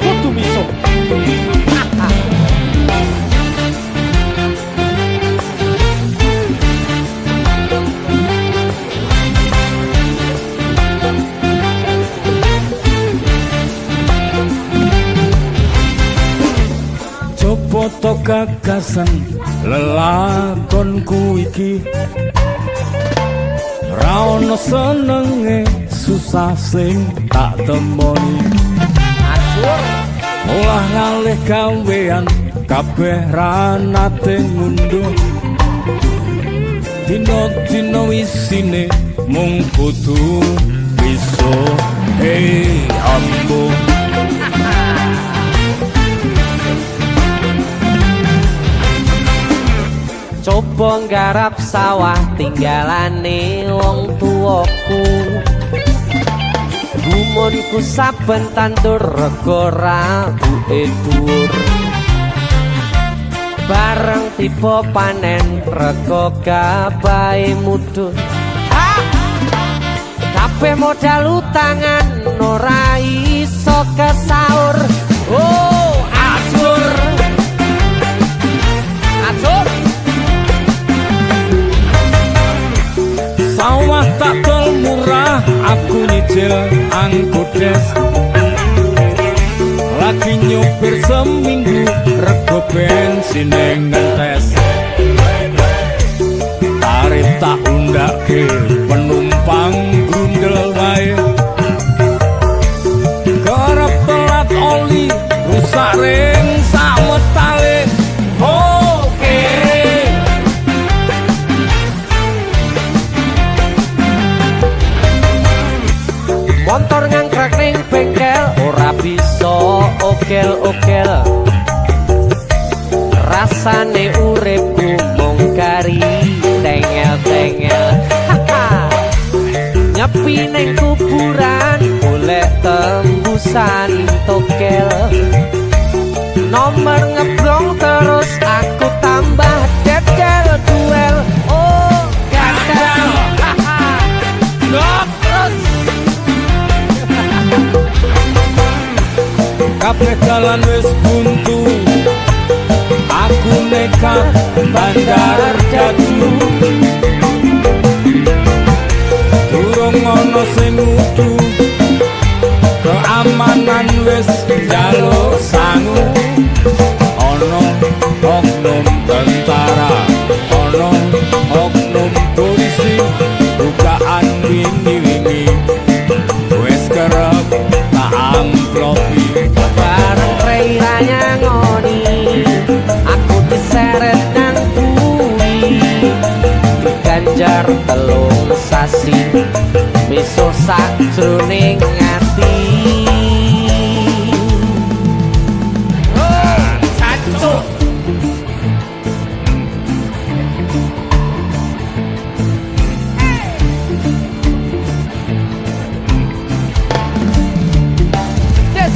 kudu bisa. Coba to gagasan lelakonku iki, ra ono senenge susah sing tak temoni. Olah ngalih gawean kabeh ra nate ngunduh, dino-dino isine mung kudu bisa. Hey ambo coba nggarap sawah tinggalane wong tuwaku, gumunku saben tandur rega rabuke dhuwur, bareng tiba panen rega gabahe mudhun. Kabeh modal utangan ora iso kesaur. Oh ajur ajur sawah tak tol murah, aku nyicil angkudes, lagi nyupir seminggu rego bensin ngentes, tarif tak undake penumpang grundel wae, kerep telat oli rusak ring sametale. Oke motor ngangkrak ning bengkel ora bisa okel-okel, rasane uripku mung kari tengel-tengel. Nyepi ning kuburan golek tembusan tokel, nomor ngeblong terus aku tambah dedel duel. Oh gagal terus kabeh jalan wis buntu, aku nekat bandar dadu, durung ono sing ngudu, keamanan wis njaluk sangu, ono oknum tentara, ono oknum polisi, bukaan wingi-wingi wis kerep tak amplopi. bareng preiranya ngoni, aku diseret nang bumi, diganjar telung sasi, misuh sakjroning ati.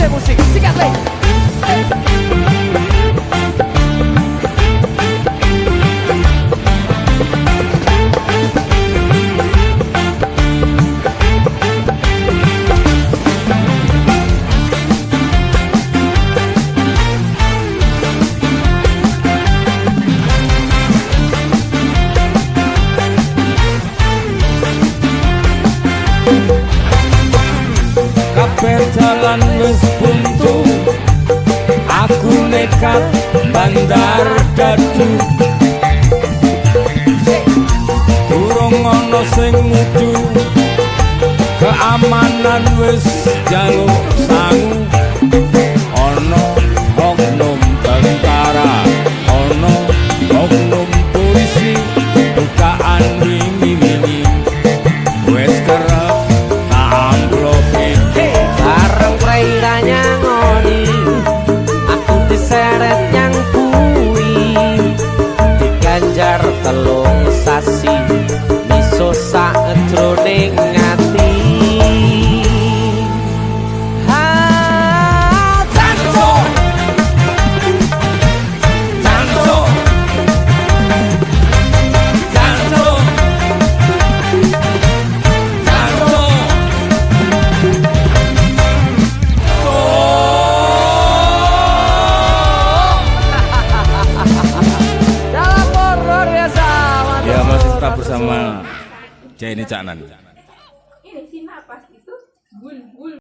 Musik, sikat leh. Kabeh jalan wis buntu, aku nekat bandar dadu, durung ono sing ngudu, keamanan wis njaluk sangu, ono oknum tentara, ono oknum polisi, bukaan wingi-wingi wis kerep tak amplopi. Bareng preiranya ngoni, aku diseret nyang bumi, diganjar telung sasi, misuh sakjroning ati. sama Jenny Caknan. Ini si napas itu bul bul